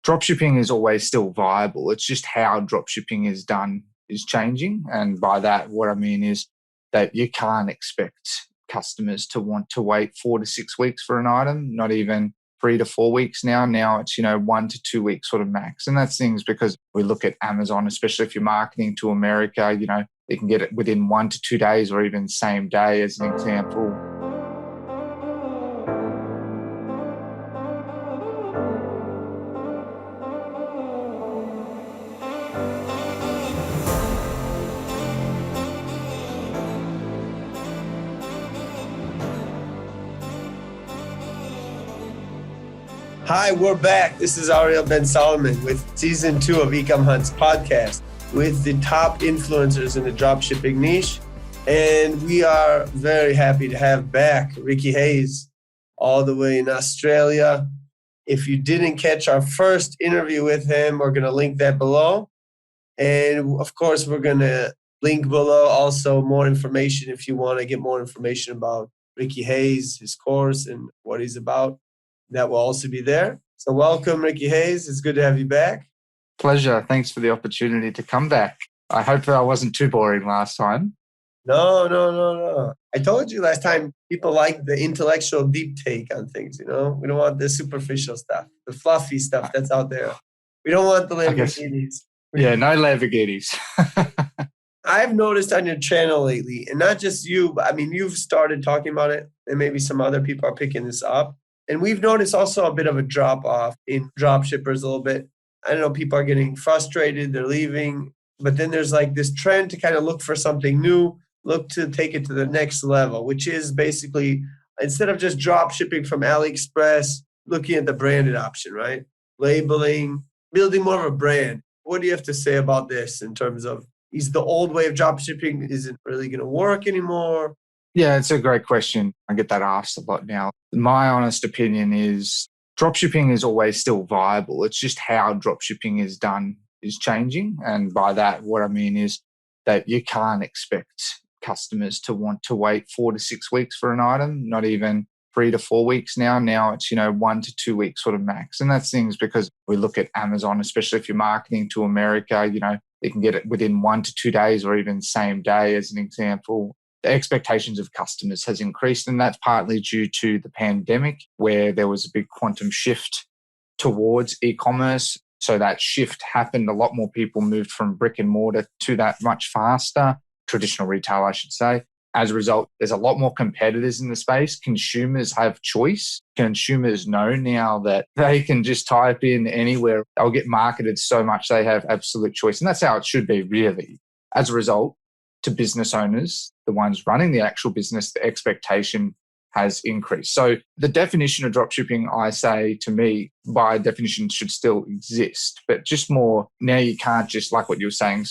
Dropshipping is always still viable. It's just how dropshipping is done is changing. And by that, what I mean is that you can't expect customers to want to wait 4 to 6 weeks for an item, not even 3 to 4 weeks now. Now it's, 1 to 2 weeks sort of max. And that's things because we look at Amazon, especially if you're marketing to America, you can get it within 1 to 2 days or even same day as an example. Hi, we're back. This is Ariel Ben Solomon with season 2 of Ecomhunt's podcast with the top influencers in the dropshipping niche. And we are very happy to have back Ricky Hayes all the way in Australia. If you didn't catch our first interview with him, we're going to link that below. And of course, we're going to link below also more information if you want to get more information about Ricky Hayes, his course, and what he's about. That will also be there. So welcome, Ricky Hayes. It's good to have you back. Pleasure. Thanks for the opportunity to come back. I hope I wasn't too boring last time. No. I told you last time, people like the intellectual deep take on things, We don't want the superficial stuff, the fluffy stuff that's out there. We don't want the Lamborghinis. Yeah, no Lamborghinis. I've noticed on your channel lately, and not just you, but you've started talking about it, and maybe some other people are picking this up. And we've noticed also a bit of a drop-off in dropshippers a little bit. I don't know, people are getting frustrated, they're leaving. But then there's like this trend to kind of look for something new, look to take it to the next level, which is basically, instead of just dropshipping from AliExpress, looking at the branded option, right? Labeling, building more of a brand. What do you have to say about this in terms of, is the old way of dropshipping, isn't really going to work anymore? Yeah, it's a great question. I get that asked a lot now. My honest opinion is dropshipping is always still viable. It's just how dropshipping is done is changing. And by that, what I mean is that you can't expect customers to want to wait 4 to 6 weeks for an item, not even 3 to 4 weeks now. Now it's, 1 to 2 weeks sort of max. And that's things because we look at Amazon, especially if you're marketing to America, you can get it within 1 to 2 days or even same day as an example. The expectations of customers has increased, and that's partly due to the pandemic where there was a big quantum shift towards e-commerce. So that shift happened. A lot more people moved from brick and mortar to that much faster, traditional retail, I should say. As a result, there's a lot more competitors in the space. Consumers have choice. Consumers know now that they can just type in anywhere. They'll get marketed so much they have absolute choice. And that's how it should be, really. As a result, to business owners, the ones running the actual business, the expectation has increased. So the definition of dropshipping, I say to me, by definition should still exist, but just more now you can't just, like what you were saying,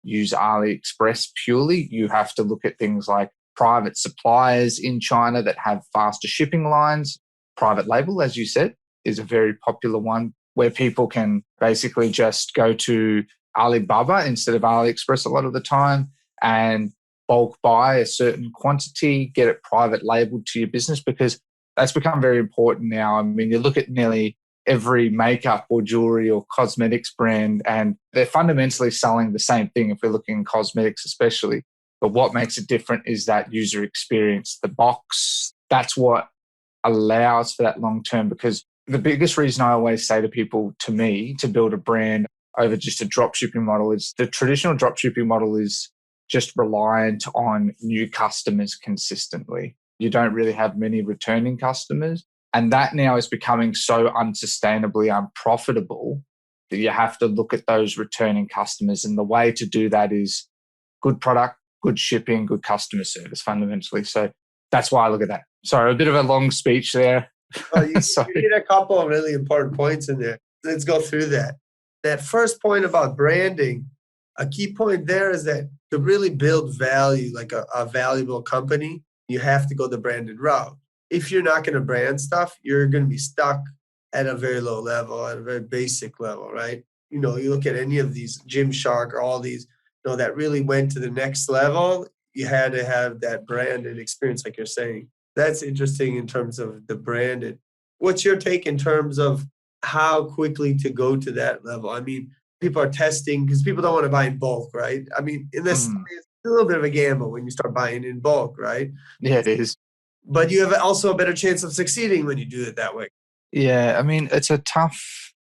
use AliExpress purely. You have to look at things like private suppliers in China that have faster shipping lines. Private label, as you said, is a very popular one where people can basically just go to Alibaba instead of AliExpress a lot of the time and bulk buy a certain quantity, get it private labeled to your business, because that's become very important now. You look at nearly every makeup or jewelry or cosmetics brand, and they're fundamentally selling the same thing if we're looking at cosmetics especially. But what makes it different is that user experience, the box. That's what allows for that long term, because the biggest reason I always say to people, to me, to build a brand over just a dropshipping model is the traditional dropshipping model is just reliant on new customers consistently. You don't really have many returning customers. And that now is becoming so unsustainably unprofitable that you have to look at those returning customers. And the way to do that is good product, good shipping, good customer service fundamentally. So that's why I look at that. Sorry, a bit of a long speech there. You hit a couple of really important points in there. Let's go through that. That first point about branding, a key point there is that to really build value, like a valuable company, you have to go the branded route. If you're not going to brand stuff, you're going to be stuck at a very low level, at a very basic level, right? You look at any of these Gymshark or all these, that really went to the next level. You had to have that branded experience, like you're saying. That's interesting in terms of the branded. What's your take in terms of how quickly to go to that level. I mean, people are testing because people don't want to buy in bulk, right? I mean, in this, Mm. it's a little bit of a gamble when you start buying in bulk, right? Yeah, it is. But you have also a better chance of succeeding when you do it that way. Yeah, I mean, it's a tough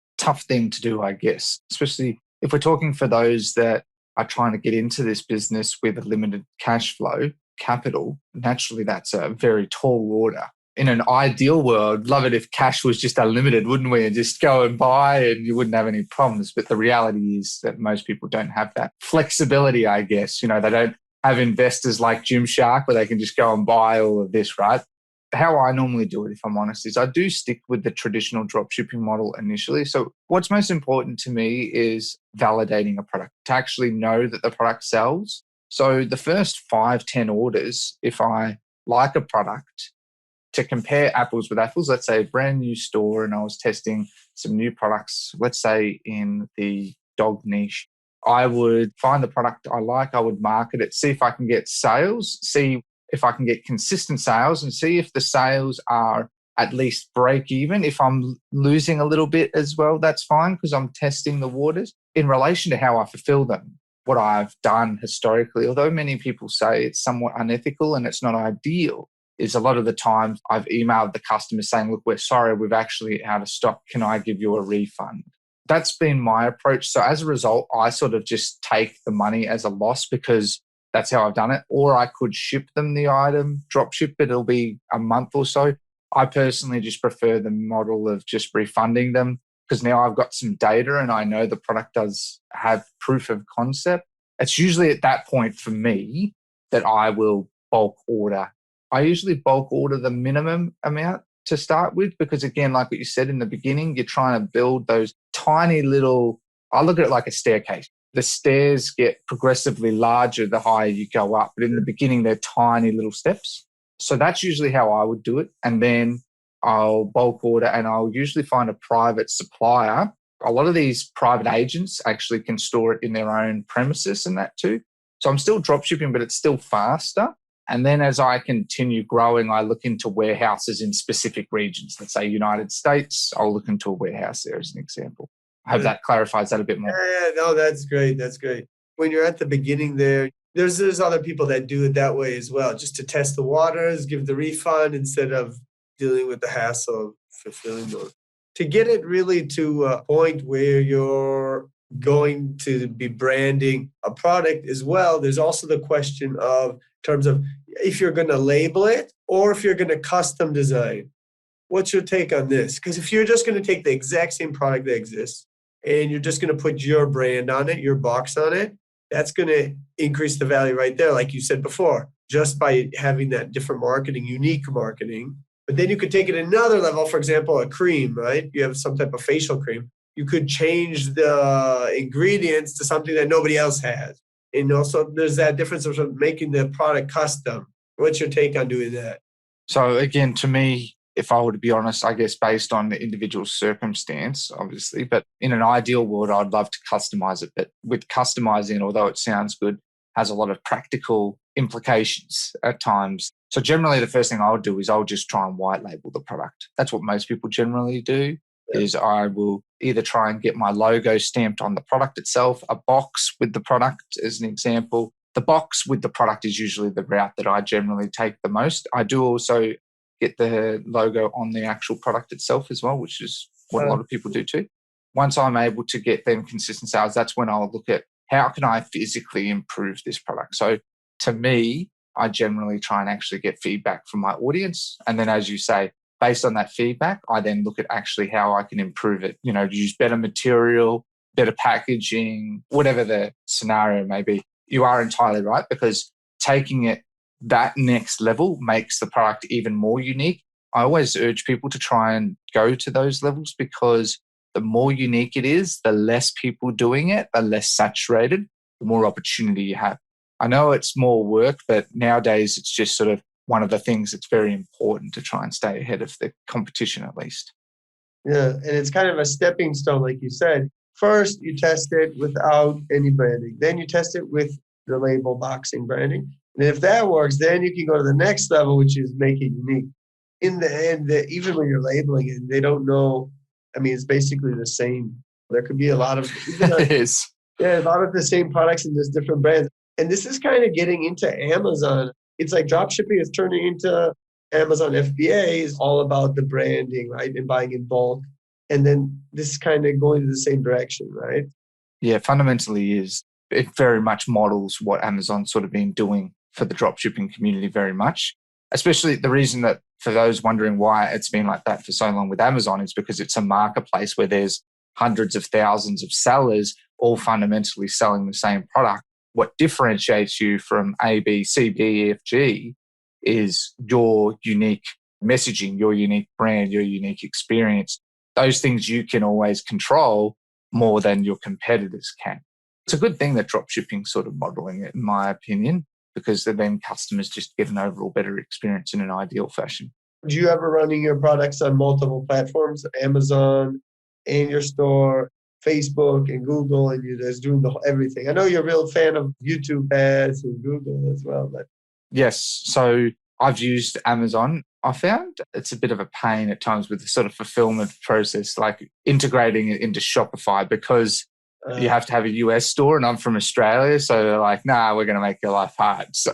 thing to do, I guess, especially if we're talking for those that are trying to get into this business with a limited cash flow capital. Naturally, that's a very tall order. In an ideal world, love it if cash was just unlimited, wouldn't we? And just go and buy and you wouldn't have any problems. But the reality is that most people don't have that flexibility, I guess. You know, they don't have investors like Gymshark where they can just go and buy all of this, right? How I normally do it, if I'm honest, is I do stick with the traditional dropshipping model initially. So what's most important to me is validating a product, to actually know that the product sells. So the first 5, 10 orders, if I like a product, to compare apples with apples, let's say a brand new store and I was testing some new products, let's say in the dog niche, I would find the product I like, I would market it, see if I can get sales, see if I can get consistent sales and see if the sales are at least break even. If I'm losing a little bit as well, that's fine because I'm testing the waters in relation to how I fulfill them. What I've done historically, although many people say it's somewhat unethical and it's not ideal, is a lot of the times I've emailed the customer saying, look, we're sorry, we've actually out of stock. Can I give you a refund? That's been my approach. So as a result, I sort of just take the money as a loss because that's how I've done it. Or I could ship them the item, drop ship, but it'll be a month or so. I personally just prefer the model of just refunding them because now I've got some data and I know the product does have proof of concept. It's usually at that point for me that I will bulk order. I usually bulk order the minimum amount to start with because, again, like what you said in the beginning, you're trying to build those tiny little, I look at it like a staircase. The stairs get progressively larger the higher you go up, but in the beginning, they're tiny little steps. So that's usually how I would do it. And then I'll bulk order and I'll usually find a private supplier. A lot of these private agents actually can store it in their own premises and that too. So I'm still drop shipping, but it's still faster. And then as I continue growing, I look into warehouses in specific regions. Let's say United States, I'll look into a warehouse there as an example. I hope that clarifies that a bit more. Yeah, no, that's great. That's great. When you're at the beginning there's other people that do it that way as well, just to test the waters, give the refund instead of dealing with the hassle of fulfilling those. To get it really to a point where you're going to be branding a product as well, there's also the question of terms of if you're going to label it or if you're going to custom design. What's your take on this? Because if you're just going to take the exact same product that exists and you're just going to put your brand on it, your box on it, that's going to increase the value right there, like you said before, just by having that different marketing, unique marketing. But then you could take it another level, for example, a cream, right? You have some type of facial cream. You could change the ingredients to something that nobody else has. And also there's that difference of making the product custom. What's your take on doing that? So again, to me, if I were to be honest, I guess based on the individual circumstance, obviously, but in an ideal world, I'd love to customize it. But with customizing, although it sounds good, has a lot of practical implications at times. So generally, the first thing I would do is I'll just try and white label the product. That's what most people generally do. Is I will either try and get my logo stamped on the product itself, a box with the product as an example. The box with the product is usually the route that I generally take the most. I do also get the logo on the actual product itself as well, which is what a lot of people do too. Once I'm able to get them consistent sales, that's when I'll look at how can I physically improve this product. So to me, I generally try and actually get feedback from my audience. And then as you say, based on that feedback, I then look at actually how I can improve it, use better material, better packaging, whatever the scenario may be. You are entirely right because taking it that next level makes the product even more unique. I always urge people to try and go to those levels because the more unique it is, the less people doing it, the less saturated, the more opportunity you have. I know it's more work, but nowadays it's just sort of one of the things that's very important to try and stay ahead of the competition at least. Yeah, and it's kind of a stepping stone, like you said. First, you test it without any branding. Then you test it with the label boxing branding. And if that works, then you can go to the next level, which is make it unique. In the end, even when you're labeling it, they don't know I mean, it's basically the same. There could be a lot of, It is. yeah, a lot of the same products and just different brands. And this is kind of getting into Amazon. It's like drop shipping is turning into Amazon FBA is all about the branding, right? And buying in bulk. And then this is kind of going in the same direction, right? Yeah, fundamentally is. It very much models what Amazon's sort of been doing for the dropshipping community very much. Especially the reason that for those wondering why it's been like that for so long with Amazon is because it's a marketplace where there's hundreds of thousands of sellers all fundamentally selling the same product. What differentiates you from A, B, C, D, E, F, G is your unique messaging, your unique brand, your unique experience. Those things you can always control more than your competitors can. It's a good thing that dropshipping sort of modeling it, in my opinion, because then customers just get an overall better experience in an ideal fashion. Do you ever running your products on multiple platforms, Amazon and your store, Facebook and Google, and you're just doing everything? I know you're a real fan of YouTube ads and Google as well, but yes. So I've used Amazon. I found it's a bit of a pain at times with the sort of fulfillment process, like integrating it into Shopify because you have to have a US store and I'm from Australia. So they're like, nah, we're going to make your life hard. So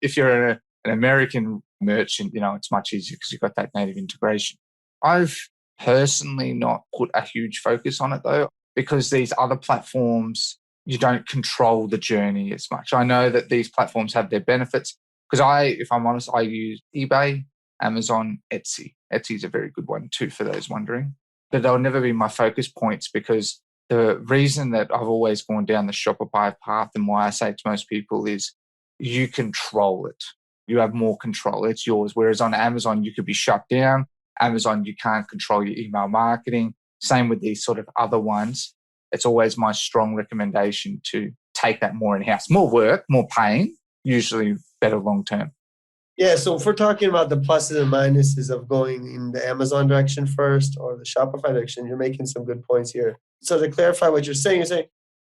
if you're an American merchant, it's much easier because you've got that native integration. I've personally not put a huge focus on it though, because these other platforms, you don't control the journey as much. I know that these platforms have their benefits because if I'm honest, I use eBay, Amazon, Etsy. Etsy is a very good one too, for those wondering. But they'll never be my focus points because the reason that I've always gone down the Shopify path and why I say to most people is you control it. You have more control. It's yours. Whereas on Amazon, you could be shut down. Amazon, you can't control your email marketing. Same with these sort of other ones. It's always my strong recommendation to take that more in-house. More work, more pain, usually better long-term. Yeah, so if we're talking about the pluses and minuses of going in the Amazon direction first or the Shopify direction, you're making some good points here. So to clarify what you're saying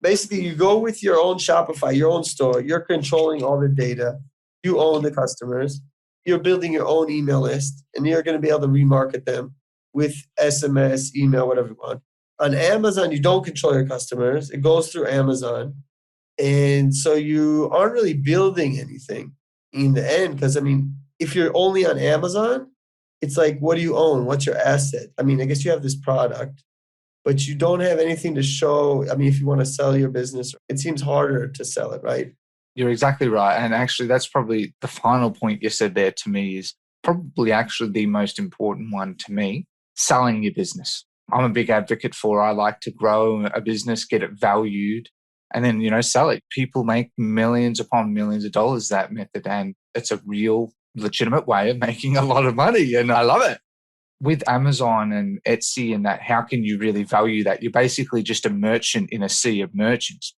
basically you go with your own Shopify, your own store, you're controlling all the data, you own the customers, you're building your own email list, and you're going to be able to remarket them with SMS, email, whatever you want. On Amazon, you don't control your customers. It goes through Amazon. And so you aren't really building anything in the end. Because, if you're only on Amazon, it's like, what do you own? What's your asset? I guess you have this product, but you don't have anything to show. If you want to sell your business, it seems harder to sell it, right? You're exactly right. And actually, that's probably the final point you said there to me is probably actually the most important one to me, selling your business. I'm a big advocate for, I like to grow a business, get it valued, and then, sell it. People make millions upon millions of dollars that method. And it's a real legitimate way of making a lot of money. And I love it. With Amazon and Etsy and that, how can you really value that? You're basically just a merchant in a sea of merchants.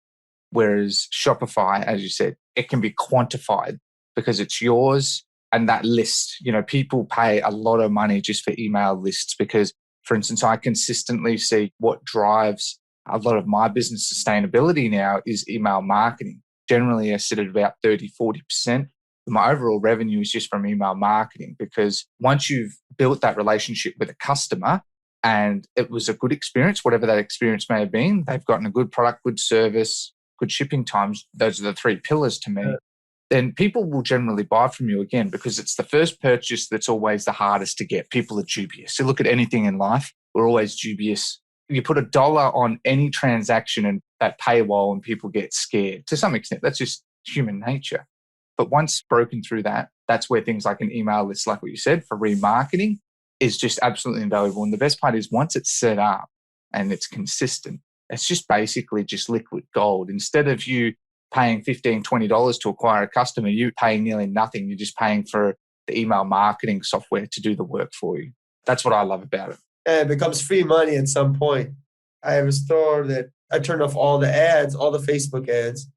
Whereas Shopify, as you said, it can be quantified because it's yours and that list. People pay a lot of money just for email lists because, for instance, I consistently see what drives a lot of my business sustainability now is email marketing. Generally, I sit at about 30, 40%. My overall revenue is just from email marketing because once you've built that relationship with a customer and it was a good experience, whatever that experience may have been, they've gotten a good product, good service, good shipping times, those are the three pillars to me, then people will generally buy from you again because it's the first purchase that's always the hardest to get. People are dubious. So look at anything in life, we're always dubious. You put $1 on any transaction and that paywall and people get scared. To some extent, that's just human nature. But once broken through that, that's where things like an email list, like what you said, for remarketing is just absolutely invaluable. And the best part is once it's set up and it's consistent, it's just basically just liquid gold. Instead of you paying $15, $20 to acquire a customer, you paying nearly nothing. You're just paying for the email marketing software to do the work for you. That's what I love about it. And it becomes free money at some point. I have a store that I turn off all the ads, all the Facebook ads.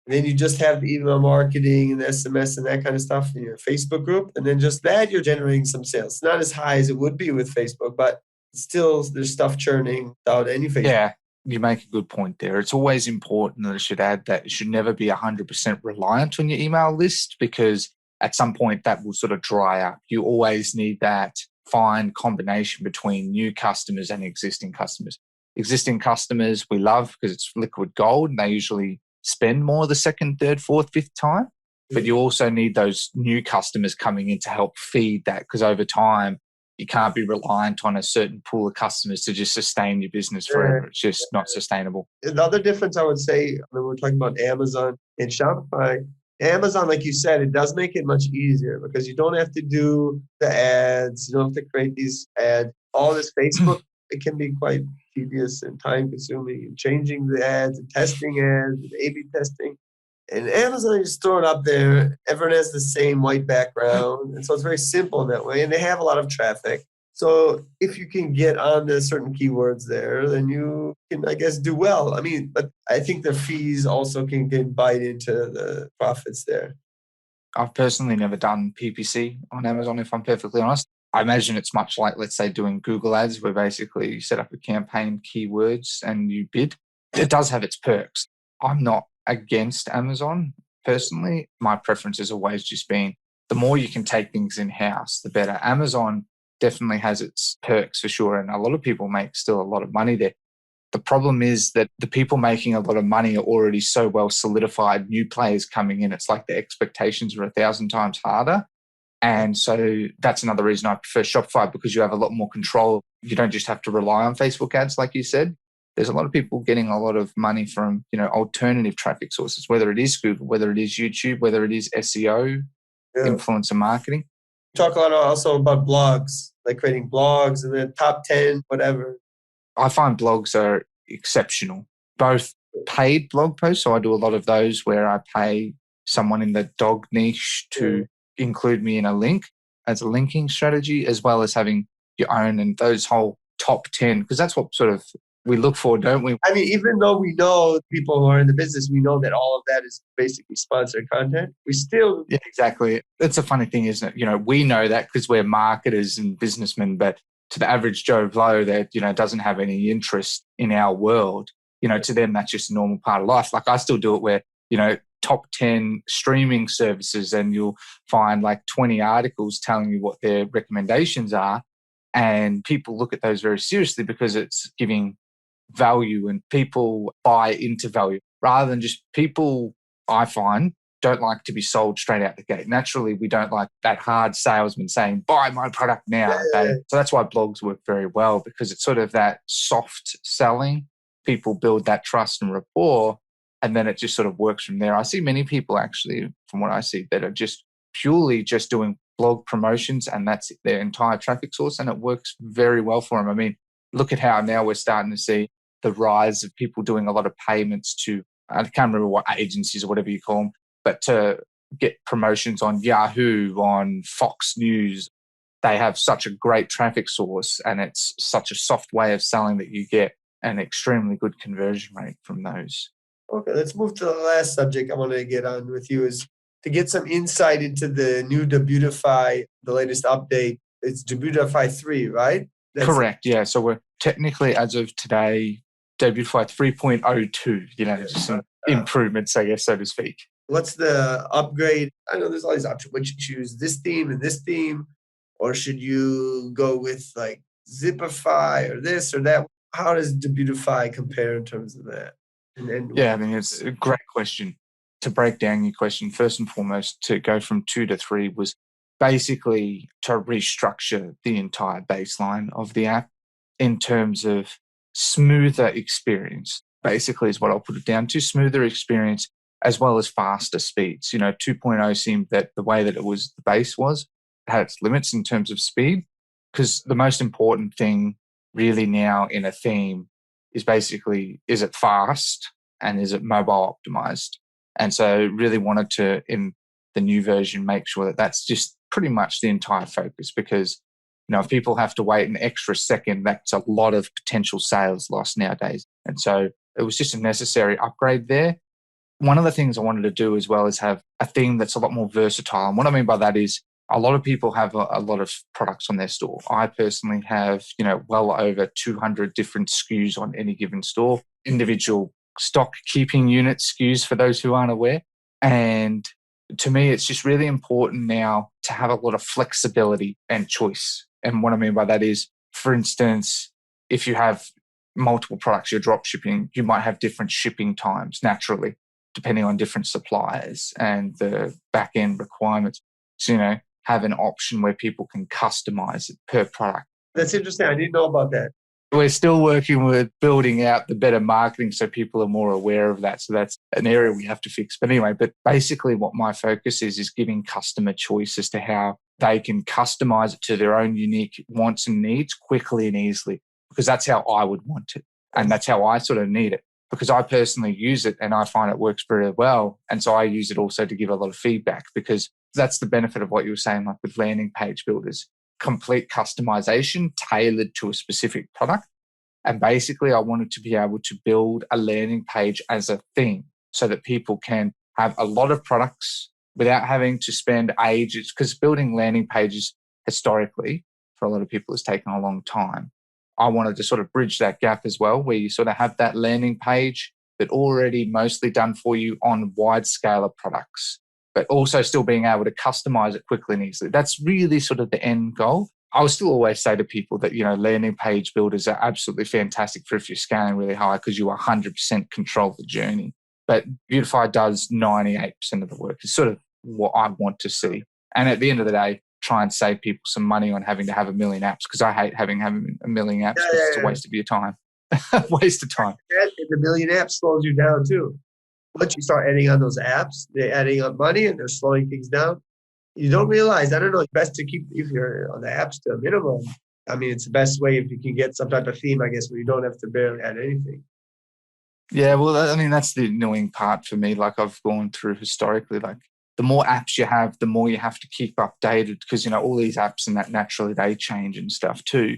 And then you just have the email marketing and the SMS and that kind of stuff in your Facebook group. And then just that, you're generating some sales. Not as high as it would be with Facebook, but still there's stuff churning without any Facebook. Yeah, you make a good point there. It's always important that I should add that it should never be 100% reliant on your email list because at some point that will sort of dry up. You always need that fine combination between new customers and existing customers. Existing customers we love because it's liquid gold and they usually spend more the second, third, fourth, fifth time. But you also need those new customers coming in to help feed that, because over time, you can't be reliant on a certain pool of customers to just sustain your business forever. It's just not sustainable. Another difference I would say, when we're talking about Amazon and Shopify, Amazon, like you said, it does make it much easier because you don't have to do the ads. You don't have to create these ads. All this Facebook, it can be quite tedious and time consuming, and changing the ads and testing ads and A/B testing. And Amazon, you just throw it up there. Everyone has the same white background. And so it's very simple in that way. And they have a lot of traffic. So if you can get onto certain keywords there, then you can, I guess, do well. I mean, but I think the fees also can bite into the profits there. I've personally never done PPC on Amazon, if I'm perfectly honest. I imagine it's much like, let's say, doing Google ads, where basically you set up a campaign, keywords, and you bid. It does have its perks. I'm not against Amazon personally. My preference has always just been the more you can take things in-house, the better. Amazon definitely has its perks for sure, and a lot of people make still a lot of money there. The problem is that the people making a lot of money are already so well solidified. New players coming in, it's like the expectations are 1,000 times harder. And so that's another reason I prefer Shopify, because you have a lot more control. You don't just have to rely on Facebook ads, like you said. There's a lot of people getting a lot of money from, alternative traffic sources, whether it is Google, whether it is YouTube, whether it is SEO, influencer marketing. Talk a lot also about blogs, like creating blogs and then top 10, whatever. I find blogs are exceptional, both paid blog posts. So I do a lot of those where I pay someone in the dog niche to include me in a link as a linking strategy, as well as having your own and those whole top 10, because that's what sort of we look for, don't we? I mean, even though we know people who are in the business, we know that all of that is basically sponsored content. We still... Yeah, exactly. It's a funny thing, isn't it? We know that because we're marketers and businessmen, but to the average Joe Blow that, doesn't have any interest in our world, to them, that's just a normal part of life. Like I still do it where, top 10 streaming services, and you'll find like 20 articles telling you what their recommendations are. And people look at those very seriously because it's giving value and people buy into value, rather than just people, I find, don't like to be sold straight out the gate. Naturally, we don't like that hard salesman saying, buy my product now. So that's why blogs work very well, because it's sort of that soft selling. People build that trust and rapport, and then it just sort of works from there. I see many people actually, from what I see, that are just purely just doing blog promotions, and that's their entire traffic source, and it works very well for them. I mean, look at how now we're starting to see the rise of people doing a lot of payments to, I can't remember what agencies or whatever you call them, but to get promotions on Yahoo, on Fox News. They have such a great traffic source, and it's such a soft way of selling that you get an extremely good conversion rate from those. Okay, let's move to the last subject I wanted to get on with you, is to get some insight into the new Debutify, the latest update. It's Debutify 3, right? Correct, yeah. So we're technically, as of today, Debutify 3.02, just some improvements, I guess, so to speak. What's the upgrade? I know there's all these options. Would you choose this theme and this theme? Or should you go with like Zipify or this or that? How does Debutify compare in terms of that? Yeah, I mean, it's a great question. To break down your question, first and foremost, to go from 2 to 3 was basically to restructure the entire baseline of the app in terms of smoother experience, basically is what I'll put it down to, smoother experience as well as faster speeds. 2.0 seemed that the way that it was, the base was, it had its limits in terms of speed, because the most important thing really now in a theme is basically, is it fast and is it mobile optimized? And so really wanted to, in the new version, make sure that that's just pretty much the entire focus, because if people have to wait an extra second, that's a lot of potential sales lost nowadays. And so it was just a necessary upgrade there. One of the things I wanted to do as well is have a theme that's a lot more versatile. And what I mean by that is a lot of people have a lot of products on their store. I personally have, well over 200 different SKUs on any given store, individual stock keeping unit SKUs for those who aren't aware. And to me, it's just really important now to have a lot of flexibility and choice. And what I mean by that is, for instance, if you have multiple products you're drop shipping, you might have different shipping times naturally, depending on different suppliers and the back end requirements. So, have an option where people can customize it per product. That's interesting. I didn't know about that. We're still working with building out the better marketing so people are more aware of that. So that's an area we have to fix. But anyway, basically what my focus is giving customer choice as to how they can customize it to their own unique wants and needs quickly and easily, because that's how I would want it. And that's how I sort of need it, because I personally use it and I find it works very well. And so I use it also to give a lot of feedback, because that's the benefit of what you were saying, like with landing page builders. Complete customization tailored to a specific product. And basically, I wanted to be able to build a landing page as a thing so that people can have a lot of products without having to spend ages, because building landing pages historically for a lot of people has taken a long time. I wanted to sort of bridge that gap as well, where you sort of have that landing page that already mostly done for you on wide scale of products, but also still being able to customize it quickly and easily. That's really sort of the end goal. I will still always say to people that, landing page builders are absolutely fantastic for if you're scaling really high, because you 100% control the journey. But Beautify does 98% of the work. It's sort of what I want to see. And at the end of the day, try and save people some money on having to have a million apps, because I hate having a million apps because it's a waste of your time. Waste of time. And the million apps slows you down too. Once you start adding on those apps, they're adding on money and they're slowing things down. You don't realize, I don't know, best to keep, if you're on the apps, to a minimum. I mean, it's the best way if you can get some type of theme, I guess, where you don't have to barely add anything. Yeah, well, I mean, that's the annoying part for me. Like I've gone through historically, like the more apps you have, the more you have to keep updated, because, all these apps and that naturally they change and stuff too.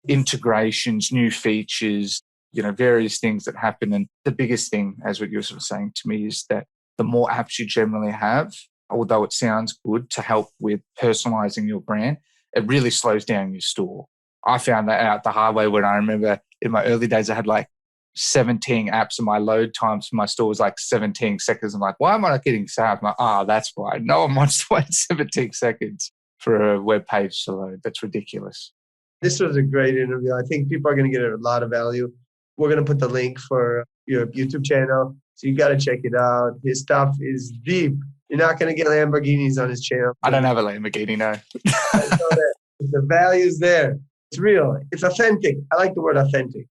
Integrations, new features, various things that happen. And the biggest thing, as what you're sort of saying to me, is that the more apps you generally have, although it sounds good to help with personalizing your brand, it really slows down your store. I found that out the hard way when I remember in my early days, I had like 17 apps and my load times for my store was like 17 seconds. I'm like, why am I not getting sales? I'm like, that's why. No one wants to wait 17 seconds for a web page to load. That's ridiculous. This was a great interview. I think people are going to get a lot of value. We're going to put the link for your YouTube channel, so you got to check it out. His stuff is deep. You're not going to get Lamborghinis on his channel. I don't have a Lamborghini, no. I know that. The value's there. It's real. It's authentic. I like the word authentic.